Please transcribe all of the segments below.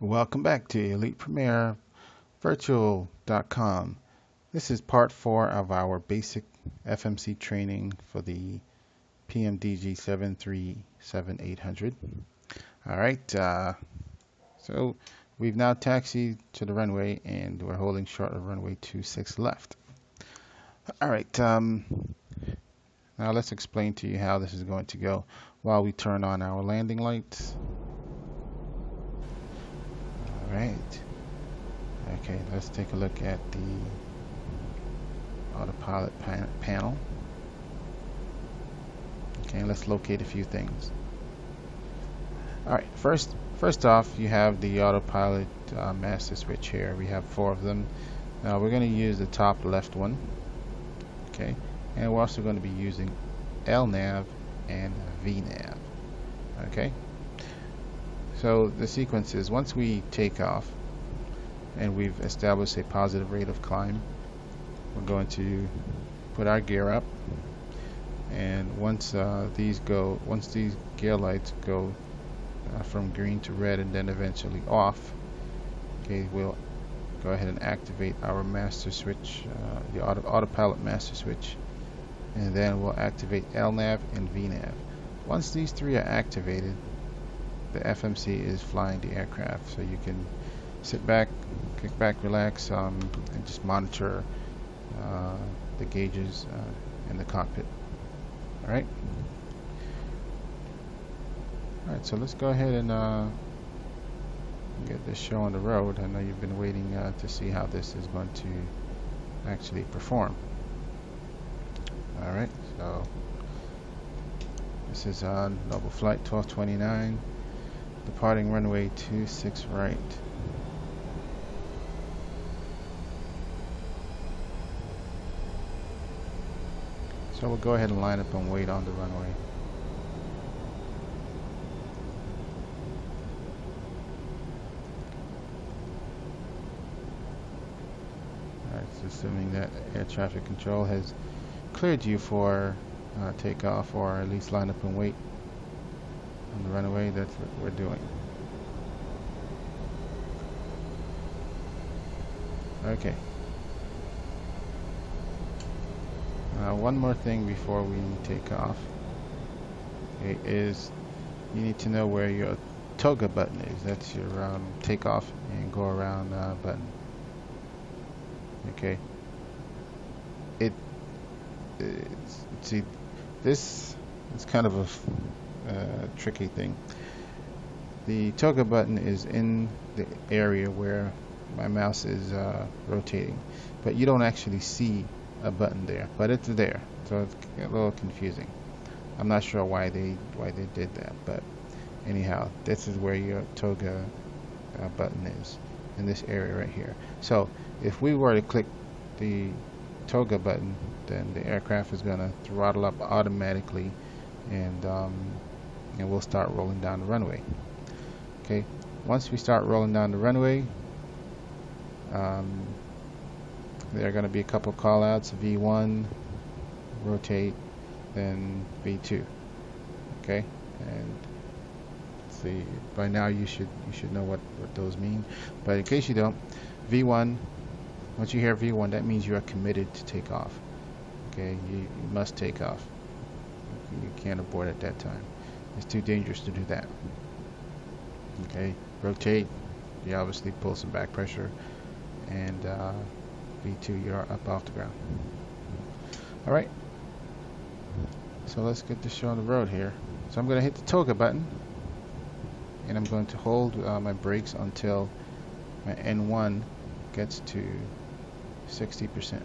Welcome back to Elite Premier Virtual.com. This is part 4 of our basic FMC training for the PMDG 737800. All right, so we've now taxied to the runway and we're holding short of runway 26 left. All right, now let's explain to you how this is going to go while we turn on our landing lights. Right. Okay, let's take a look at the autopilot panel. Okay, let's locate a few things. Alright, first off, you have the autopilot master switch here. We have 4 of them. Now we're going to use the top left one. Okay, and we're also going to be using LNAV and VNAV. Okay. So the sequence is, once we take off and we've established a positive rate of climb, we're going to put our gear up, and once these gear lights go from green to red and then eventually off, okay, we'll go ahead and activate our master switch, the autopilot master switch, and then we'll activate LNAV and VNAV. Once these 3 are activated, the FMC is flying the aircraft, so you can sit back, kick back, relax, and just monitor the gauges in the cockpit. Alright, so let's go ahead and get this show on the road. I know you've been waiting to see how this is going to actually perform. Alright, so this is on Noble Flight 1229. Departing runway 26 right. So we'll go ahead and line up and wait on the runway. Alright, so assuming that air traffic control has cleared you for takeoff, or at least line up and wait on the runway, that's what we're doing. Okay. One more thing before we take off, okay, is you need to know where your toga button is. That's your takeoff and go around button. Okay. See, this is kind of a tricky thing. The toga button is in the area where my mouse is rotating, but you don't actually see a button there, but it's there, so it's a little confusing. I'm not sure why they did that, but anyhow, this is where your toga button is, in this area right here. So if we were to click the toga button, then the aircraft is going to throttle up automatically, and we'll start rolling down the runway. Okay, once we start rolling down the runway, there are going to be a couple call outs: V1, rotate, then V2. Okay, and see, by now you should know what those mean, but in case you don't, V1, once you hear V1, that means you are committed to take off. Okay, you must take off. You can't abort at that time. It's too dangerous to do that. Okay, rotate, you obviously pull some back pressure, and V2, you're up off the ground. Alright, so let's get this show on the road here. So I'm going to hit the toga button, and I'm going to hold my brakes until my N1 gets to 60%. So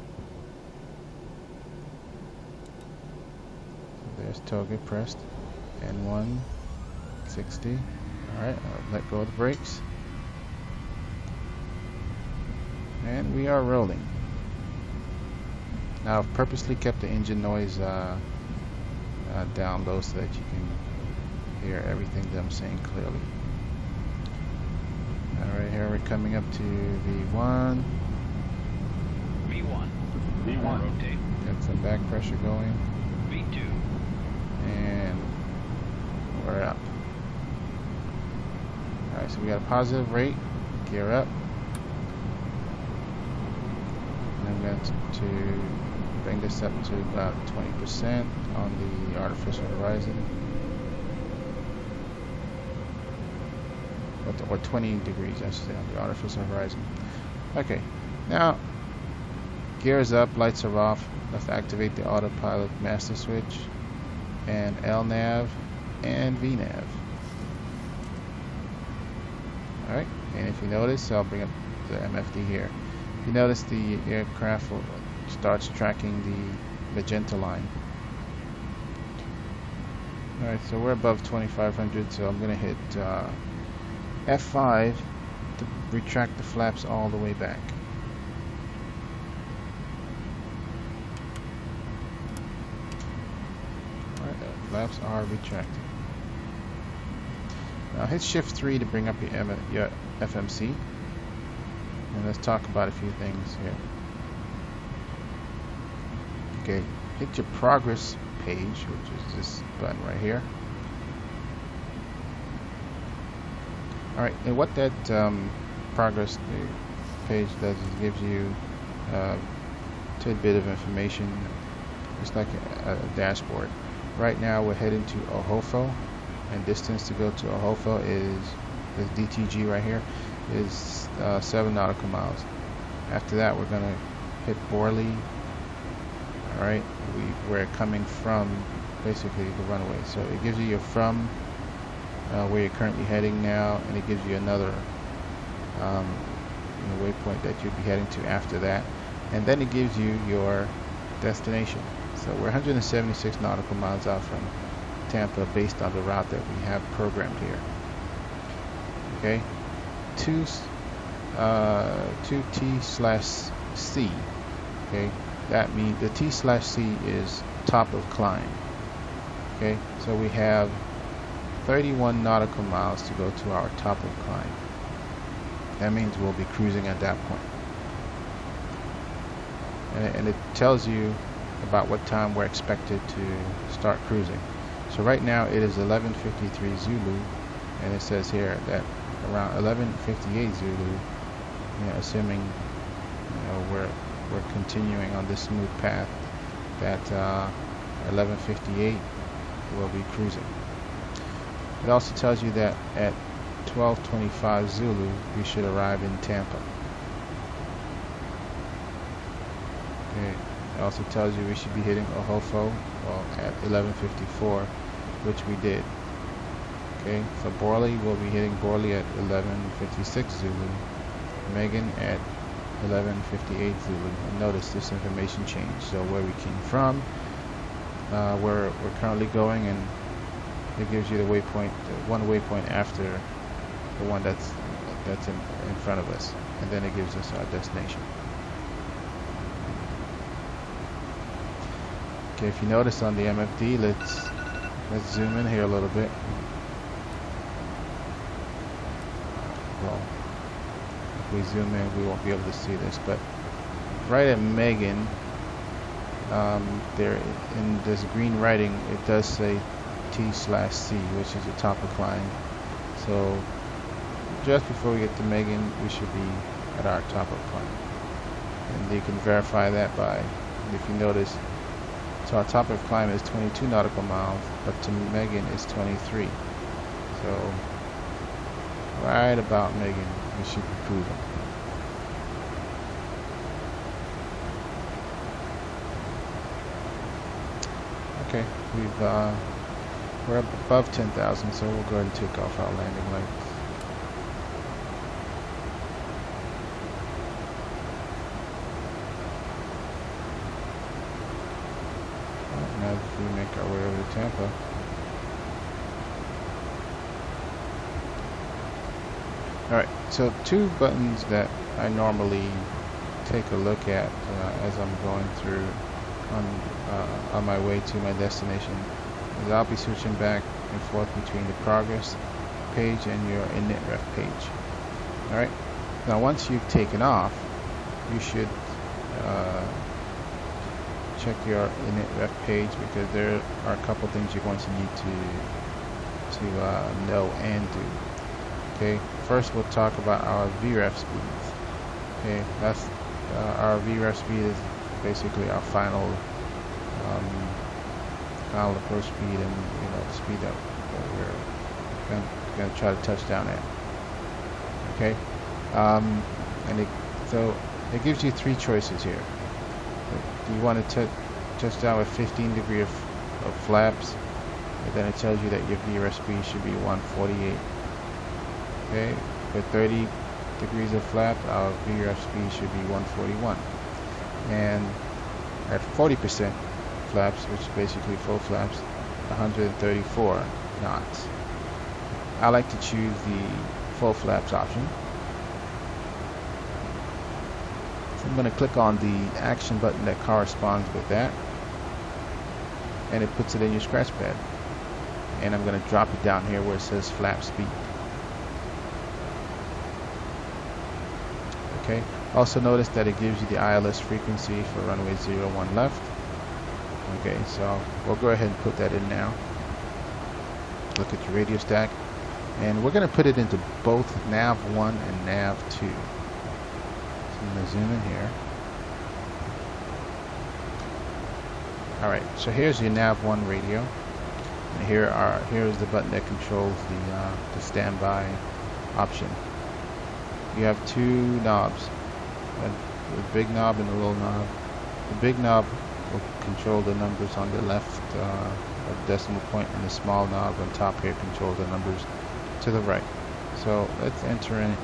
there's toga pressed, N1, 60. Alright, I'll let go of the brakes, and we are rolling. Now I've purposely kept the engine noise down low so that you can hear everything that I'm saying clearly. Alright, here we're coming up to V1. V1, rotate. Got some back pressure going. V2. And we're up. Alright, so we got a positive rate. gear up. And I'm going to bring this up to about 20% on the artificial horizon. Or 20 degrees, I should say, on the artificial horizon. Okay, now gears up, lights are off. Let's activate the autopilot master switch and LNAV and VNAV. Alright, and if you notice, I'll bring up the MFD here. If you notice, the aircraft starts tracking the magenta line. Alright, so we're above 2500, so I'm going to hit F5 to retract the flaps all the way back. Alright, the flaps are retracted. Now hit Shift 3 to bring up your FMC. And let's talk about a few things here. Okay, hit your progress page, which is this button right here. Alright, and what that progress page does is gives you a tidbit of information. It's like a dashboard. Right now we're heading to Ohofo, and distance to go to Ohofo is this DTG right here is 7 nautical miles. After that we're going to hit Borley. Alright, we're coming from basically the runway. So it gives you your from where you're currently heading now, and it gives you another waypoint that you'll be heading to after that, and then it gives you your destination. So we're 176 nautical miles out from Tampa based on the route that we have programmed here. Okay, 2T/C. Okay, that means the T/C is top of climb. Okay, so we have 31 nautical miles to go to our top of climb. That means we'll be cruising at that point. And it tells you about what time we're expected to start cruising. So right now it is 11:53 Zulu, and it says here that around 11:58 Zulu, assuming we're continuing on this smooth path, that 11:58 we'll be cruising. It also tells you that at 12:25 Zulu we should arrive in Tampa. Okay. It also tells you we should be hitting Ohofo at 11:54, which we did. Okay, so Borley, we'll be hitting Borley at 11:56 Zulu. Megan at 11:58 Zulu. And notice this information changed. So where we came from, where we're currently going, and it gives you the waypoint, one waypoint after the one that's in front of us, and then it gives us our destination. Okay, if you notice on the MFD, let's zoom in here a little bit. Well, if we zoom in, we won't be able to see this, but right at Megan, there in this green writing, it does say T/C, which is the top of climb. So just before we get to Megan, we should be at our top of climb, and you can verify that by, if you notice, so our top of climb is 22 nautical miles, but to Megan is 23. So right about Megan, we should be cruising. Okay, we're up above 10,000, so we'll go ahead and take off our landing lights. Now if we make our way over to Tampa. Alright, so two buttons that I normally take a look at as I'm going through on my way to my destination is I'll be switching back and forth between the progress page and your init ref page. Alright, now once you've taken off, you should check your init ref page, because there are a couple things you're going to need to know and do. Okay, first we'll talk about our VREF speeds. Okay, that's our VREF speed is basically our final approach speed, and the speed that we're going to try to touch down at. Okay, so it gives you three choices here. Do you want to touch down with 15 degrees of flaps? And then it tells you that your VREF speed should be 148. Okay, with 30 degrees of flap, our VREF speed should be 141. And at 40% flaps, which is basically full flaps, 134 knots. I like to choose the full flaps option. So I'm going to click on the action button that corresponds with that, and it puts it in your scratch pad. And I'm going to drop it down here where it says flap speed. Okay. Also notice that it gives you the ILS frequency for runway 01 left. Okay, so we'll go ahead and put that in now. Look at your radio stack, and we're going to put it into both nav1 and nav2. So I'm going to zoom in here. Alright, so here's your nav1 radio, and here's the button that controls the standby option. You have two knobs, the big knob and the little knob. The big knob will control the numbers on the left decimal point, and the small knob on top here controls the numbers to the right. So let's enter in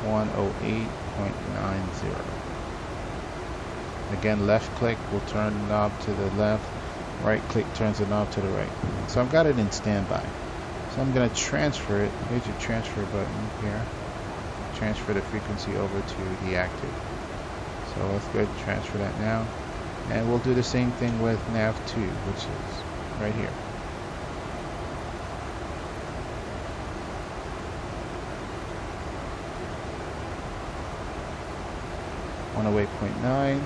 108.90. Again, left click will turn the knob to the left, right click turns the knob to the right. So I've got it in standby. So I'm going to transfer it. Here's your transfer button here. Transfer the frequency over to the active. So let's go ahead and transfer that now. And we'll do the same thing with nav2, which is right here. .9.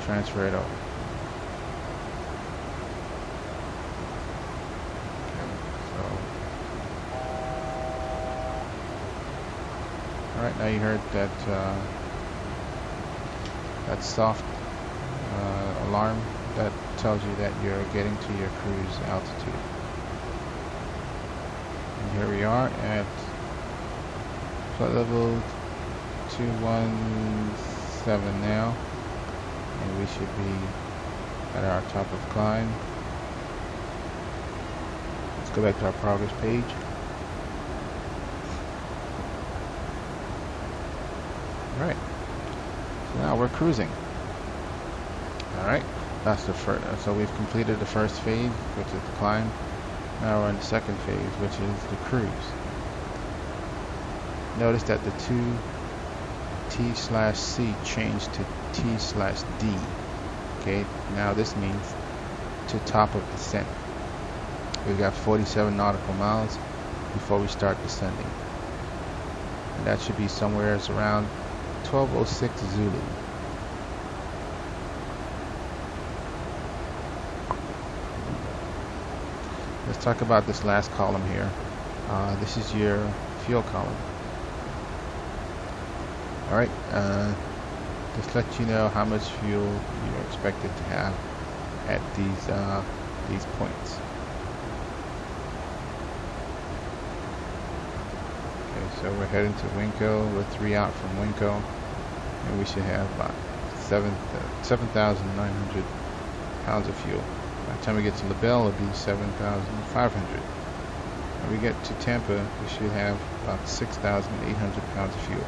Transfer it over. Alright, now you heard that that soft alarm that tells you that you're getting to your cruise altitude. And here we are at flight level 217 now, and we should be at our top of climb. Let's go back to our progress page. Right. So now we're cruising. Alright. That's the first. So we've completed the first phase, which is the climb. Now we're in the second phase, which is the cruise. Notice that the two T/C changed to T/D. Okay. Now this means to top of descent. We've got 47 nautical miles before we start descending. And that should be somewhere around 1206 Zulu. Let's talk about this last column here. This is your fuel column. Alright, just let you know how much fuel you're expected to have at these points. So we're heading to Winco. We're 3 out from Winco, and we should have about 7,900 pounds of fuel. By the time we get to LaBelle, it'll be 7,500. When we get to Tampa, we should have about 6,800 pounds of fuel.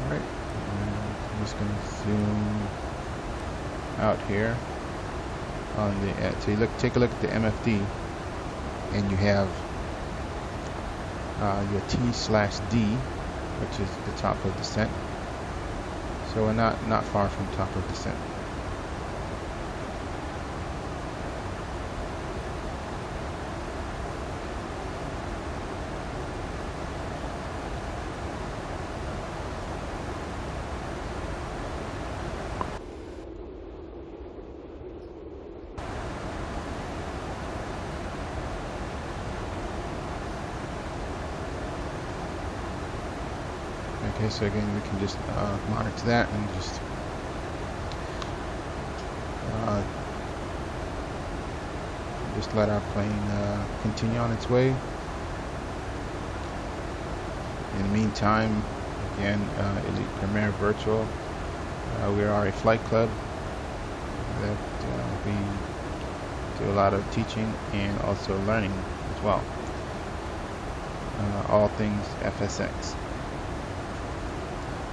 Alright, I'm just going to zoom out here on the so you take a look at the MFD, and you have your T/D, which is the top of descent. So we're not far from top of descent. Okay, so again, we can just monitor that and just let our plane continue on its way. In the meantime, again, Elite Premier Virtual, we are a flight club that we do a lot of teaching and also learning as well. All things FSX.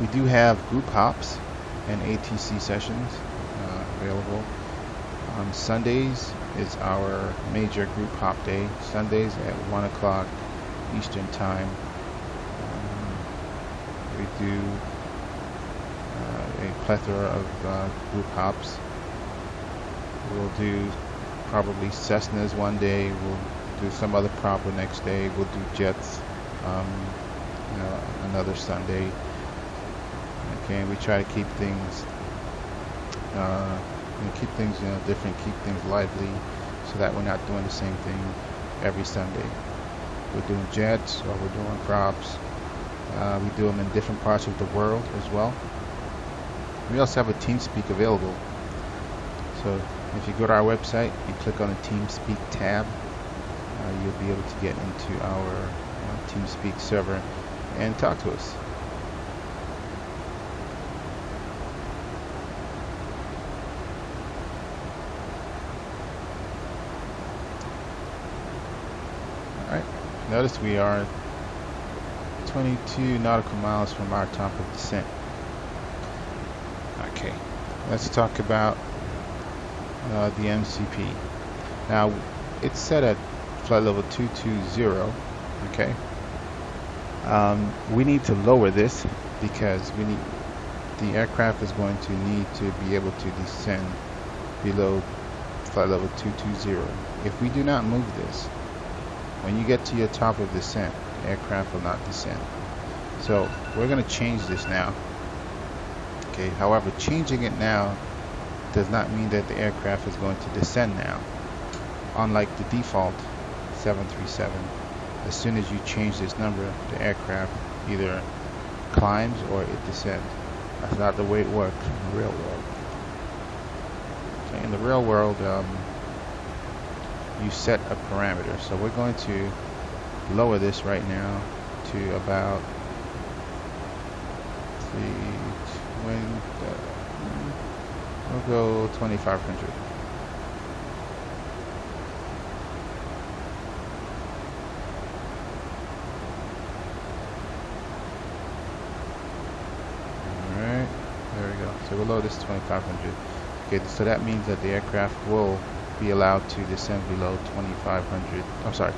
We do have group hops and ATC sessions available. On Sundays is our major group hop day. Sundays at 1 o'clock Eastern Time. We do a plethora of group hops. We'll do probably Cessnas one day. We'll do some other prop the next day. We'll do jets another Sunday. Okay, and we try to keep things different, keep things lively, so that we're not doing the same thing every Sunday. We're doing jets or we're doing props. We do them in different parts of the world as well. We also have a TeamSpeak available. So if you go to our website and click on the TeamSpeak tab, you'll be able to get into our TeamSpeak server and talk to us. Alright, notice we are 22 nautical miles from our top of descent. Okay, let's talk about the MCP. Now, it's set at flight level 220. Okay, we need to lower this because the aircraft is going to need to be able to descend below flight level 220. If we do not move this, when you get to your top of descent, the aircraft will not descend. So we're going to change this now. Okay, however, changing it now does not mean that the aircraft is going to descend now. Unlike the default 737, as soon as you change this number, the aircraft either climbs or it descends. That's not the way it works in the real world. So in the real world, you set a parameter. So we're going to lower this right now to about we'll go 2,500. Alright, there we go. So we'll lower this to 2,500. Okay, so that means that the aircraft will be allowed to descend below 2,500. I'm sorry,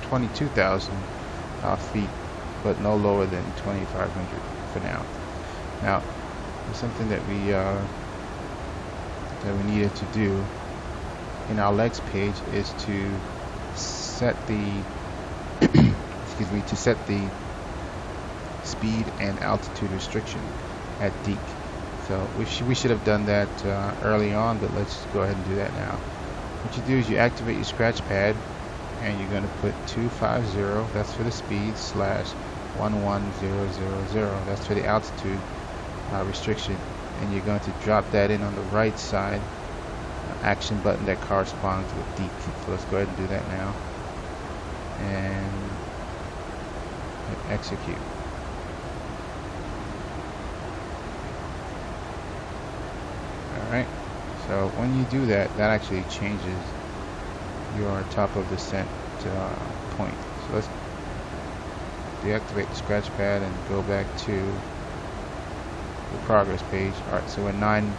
22,000 feet, but no lower than 2,500 for now. Now, there's something that we needed to do in our legs page is to set the to set the speed and altitude restriction at DEEC. So we should have done that early on, but let's go ahead and do that now. What you do is you activate your scratch pad, and you're going to put 250, that's for the speed, /11000, that's for the altitude restriction, and you're going to drop that in on the right side action button that corresponds with DEEC. So let's go ahead and do that now, and hit execute. Alright, so when you do that, that actually changes your top of descent point. So let's deactivate the scratch pad and go back to the progress page. Alright, so we're 9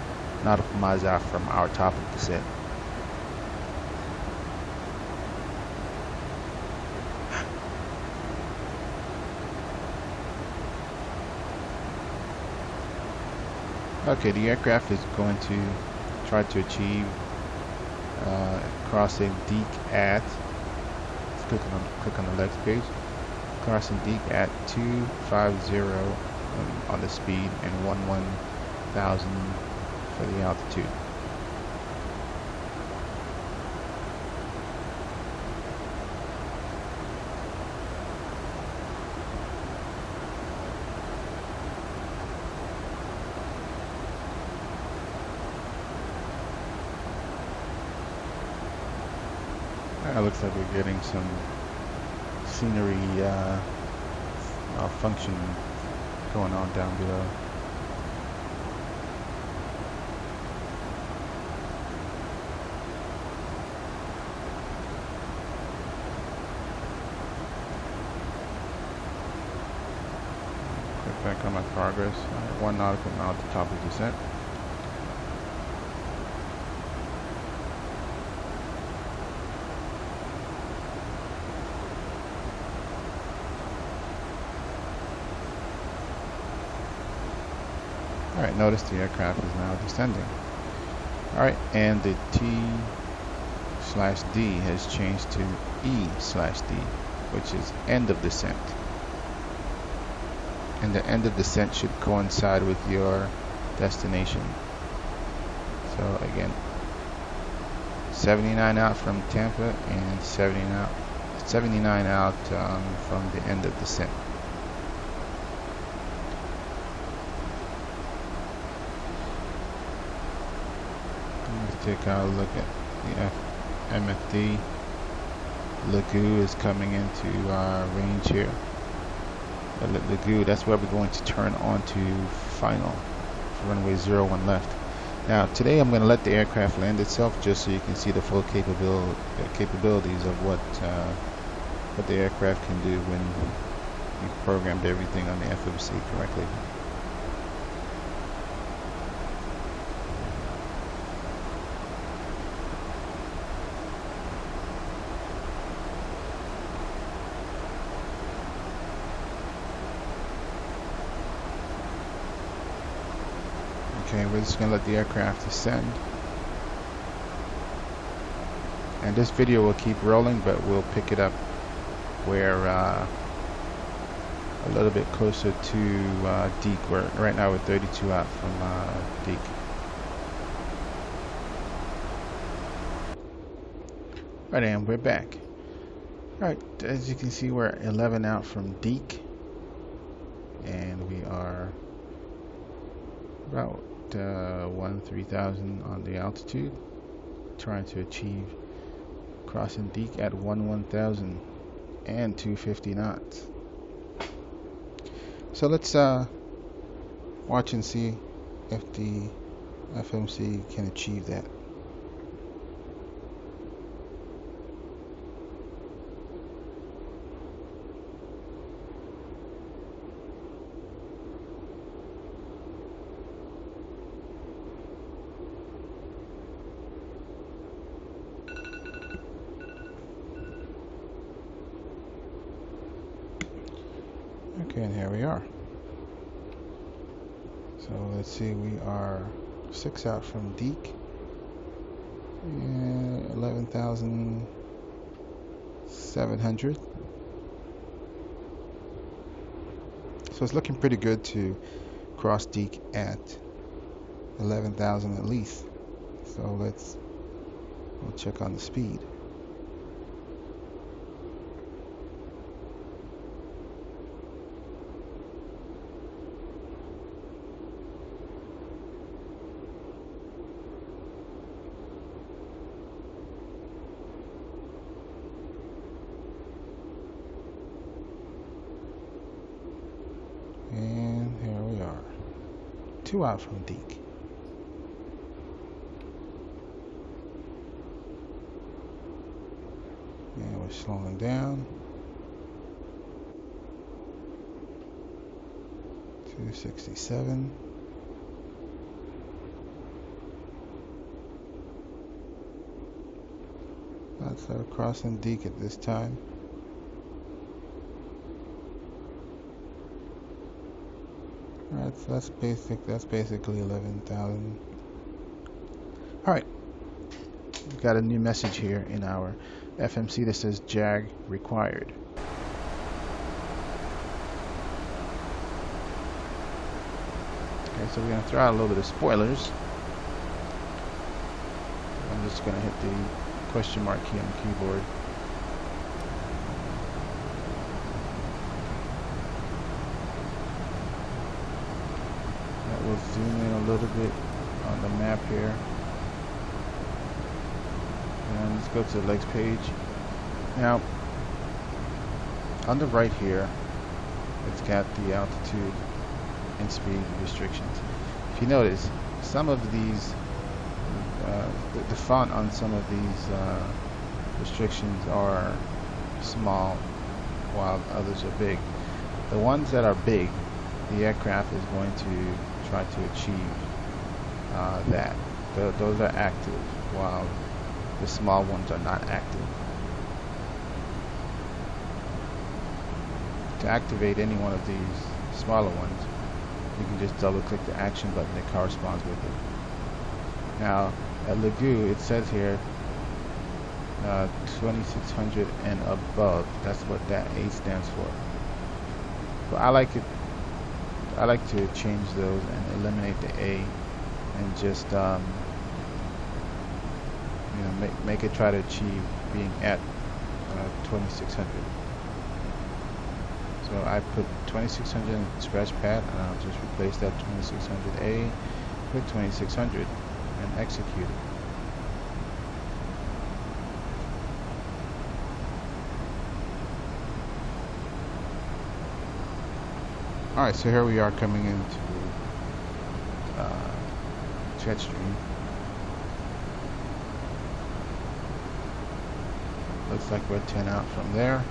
nautical miles out from our top of descent. Okay, the aircraft is going to try to achieve crossing DEEC at, let's click on the legs page, crossing DEEC at 250 on the speed and 11,000 for the altitude. Kind of looks like we're getting some scenery malfunction going on down below. Click back on my progress. 1 nautical mile at the top of descent. Alright, notice the aircraft is now descending. Alright, and the T/D has changed to E/D, which is end of descent. And the end of descent should coincide with your destination. So again, 79 out from Tampa and 79 out from the end of descent. Take a look at the MFD. Lagu is coming into range here. Lagu, that's where we're going to turn on to final for runway 01 left. Now today I'm going to let the aircraft land itself just so you can see the full capabilities of what the aircraft can do when you've programmed everything on the FMC correctly. Okay, we're just going to let the aircraft descend. And this video will keep rolling, but we'll pick it up where a little bit closer to Deek. Right now we're 32 out from Deek. Right, and we're back. Alright, as you can see, we're 11 out from Deek. And we are about 3,000 on the altitude, trying to achieve crossing Deek at 1,000 and 250 knots. So let's watch and see if the FMC can achieve that. Okay, and here we are. So let's see, we are 6 out from Deek, and 11,700. So it's looking pretty good to cross Deek at 11,000 at least. So we'll check on the speed. And here we are, 2 out from Deek. And we're slowing down. 267. That's crossing Deek at this time. That's basically 11,000. Alright, we've got a new message here in our FMC that says JAG required. Okay, so we're going to throw out a little bit of spoilers. I'm just going to hit the question mark key on the keyboard. We'll zoom in a little bit on the map here. And let's go to the legs page. Now, on the right here, it's got the altitude and speed restrictions. If you notice, some of these, the font on some of these restrictions are small, while others are big. The ones that are big, the aircraft is going to try to achieve that. Those are active, while the small ones are not active. To activate any one of these smaller ones, you can just double click the action button that corresponds with it. Now at Lagoo, it says here 2600 and above. That's what that A stands for. But I like to change those and eliminate the A and just make it try to achieve being at 2600. So I put 2600 in the scratch pad, and I'll just replace that 2600A with 2600 and execute it. Alright, so here we are coming into Jetstream. Looks like we're 10 out from there.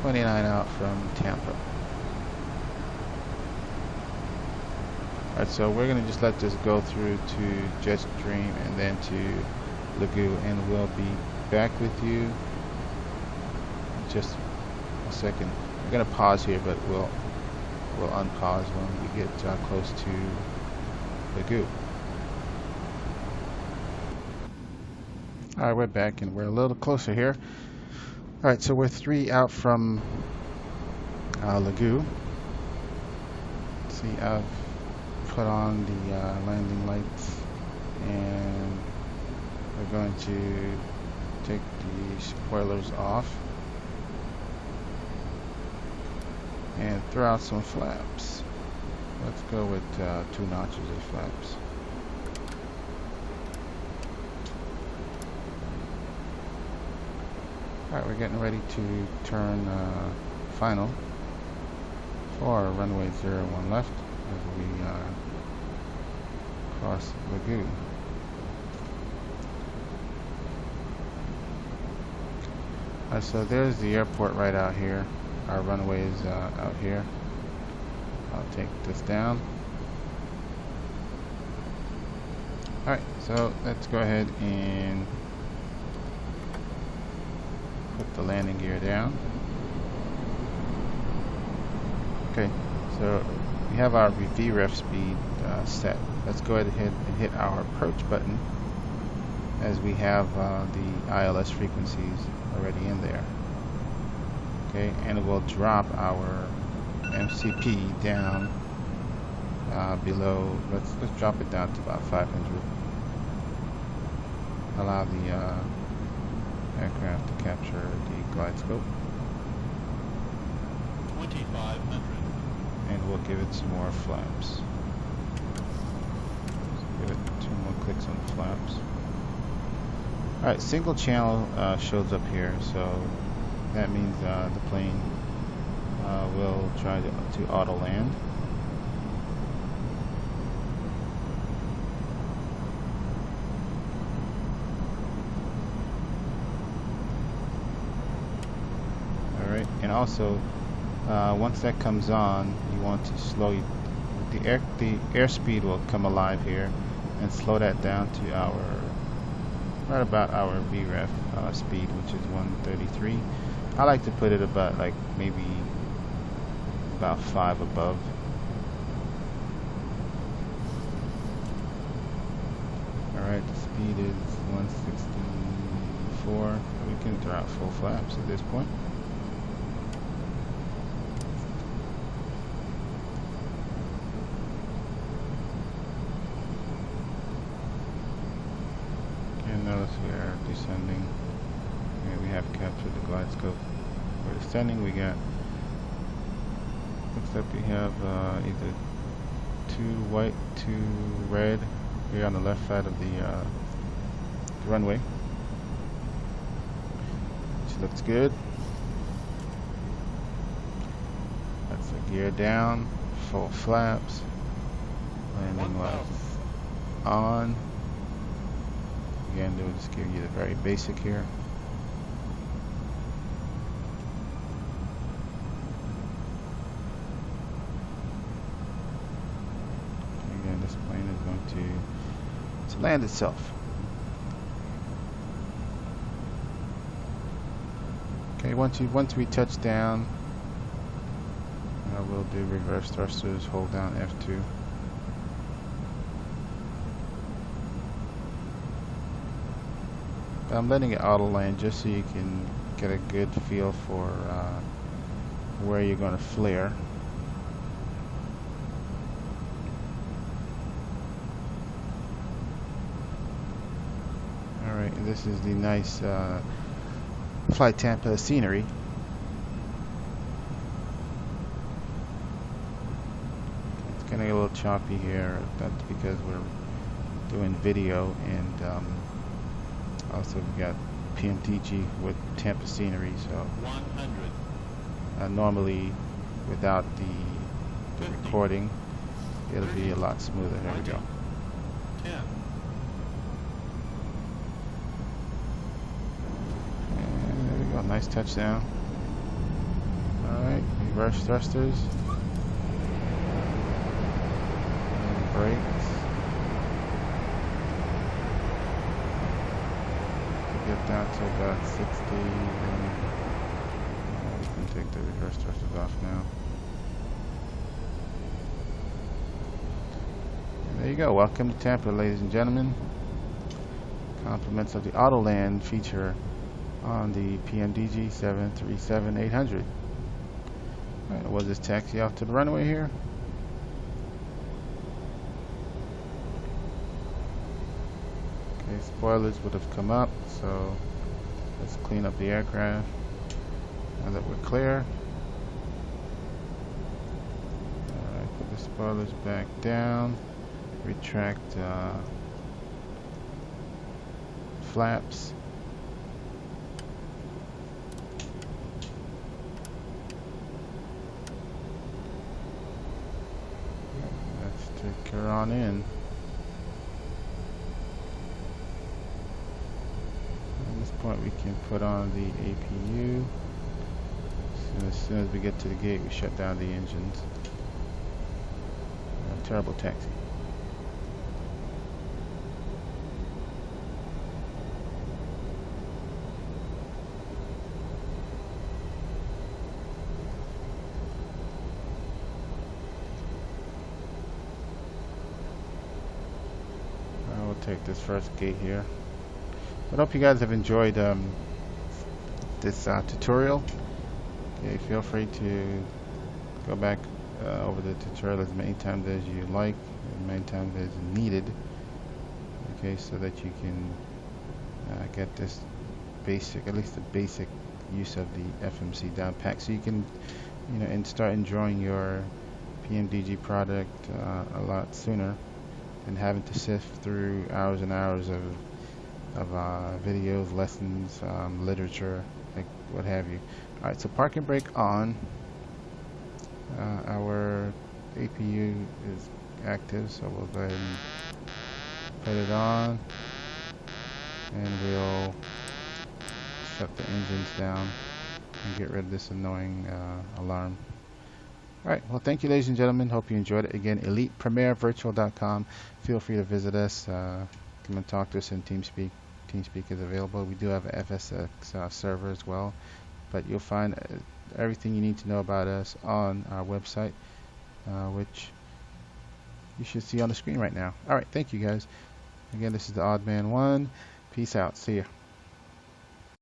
29 out from Tampa. Alright, so we're going to just let this go through to Jetstream and then to Lagoo, and we'll be back with you in just a second. We're going to pause here, but we'll unpause when we get close to Lagoo. Alright, we're back and we're a little closer here. Alright, so we're 3 out from Lagoo. See, I've put on the landing lights, and we're going to take the spoilers off and throw out some flaps. Let's go with 2 notches of flaps. Alright, we're getting ready to turn final for runway 01 left as we cross Lagoo. Alright, so there's the airport right out here. Our runway is out here. I'll take this down. Alright, so let's go ahead and put the landing gear down. Okay, so we have our VREF speed set. Let's go ahead and hit our approach button, as we have the ILS frequencies already in there. Okay, and we'll drop our MCP down below. Let's drop it down to about 500. Allow the aircraft to capture the glide scope. 2500. And we'll give it some more flaps. Give it 2 more clicks on the flaps. Alright, single channel shows up here, so that means the plane will try to auto land. Alright, and also once that comes on, you want to slow the airspeed will come alive here, and slow that down to right about our VREF speed, which is 133. I like to put it about maybe about 5 above. Alright, the speed is 164. We can throw out full flaps at this point. Notice we are descending, and we have captured the glide scope. We're descending. We got, looks like we have either 2 white, 2 red here on the left side of the runway. looks good. That's a gear down, full flaps, landing lights on. Again, we'll just give you the very basic here. Again, this plane is going to land itself. Okay, once we touch down, we'll do reverse thrusters. Hold down F2. I'm letting it auto land just so you can get a good feel for where you're going to flare. Alright, and this is the nice Flight Tampa scenery. It's going to get a little choppy here. That's because we're doing video, and also we got PMDG with Tampa scenery, so 100. Normally without the recording it'll be a lot smoother. There we go. 10. And there we go, nice touchdown. Alright, reverse thrusters and brakes. Get down to about 60, and we can take the reverse thrusters off now. And there you go. Welcome to Tampa, ladies and gentlemen. Compliments of the Autoland feature on the PMDG 737-800. Alright, we'll just taxi off to the runway here. Okay, spoilers would have come up, so let's clean up the aircraft now that we're clear. Alright, put the spoilers back down, retract flaps. Let's take her on in. Point we can put on the APU. So as soon as we get to the gate, we shut down the engines. Terrible taxi. I will take this first gate here. I hope you guys have enjoyed this tutorial. Okay, feel free to go back over the tutorial as many times as you like, as many times as needed. Okay, so that you can get this basic, at least the basic use of the FMC down pack, so you can, and start enjoying your PMDG product a lot sooner than having to sift through hours and hours of videos, lessons, literature, like what have you. Alright, so park and brake on. Our APU is active, so we'll go ahead and put it on, and we'll shut the engines down and get rid of this annoying alarm. Alright, well, thank you, ladies and gentlemen. Hope you enjoyed it. Again, ElitePremierVirtual.com. Feel free to visit us. Come and talk to us in TeamSpeak. TeamSpeak is available. We do have an FSX server as well, but you'll find everything you need to know about us on our website, which you should see on the screen right now. Alright, thank you guys. Again, this is the Odd Man 1. Peace out. See ya.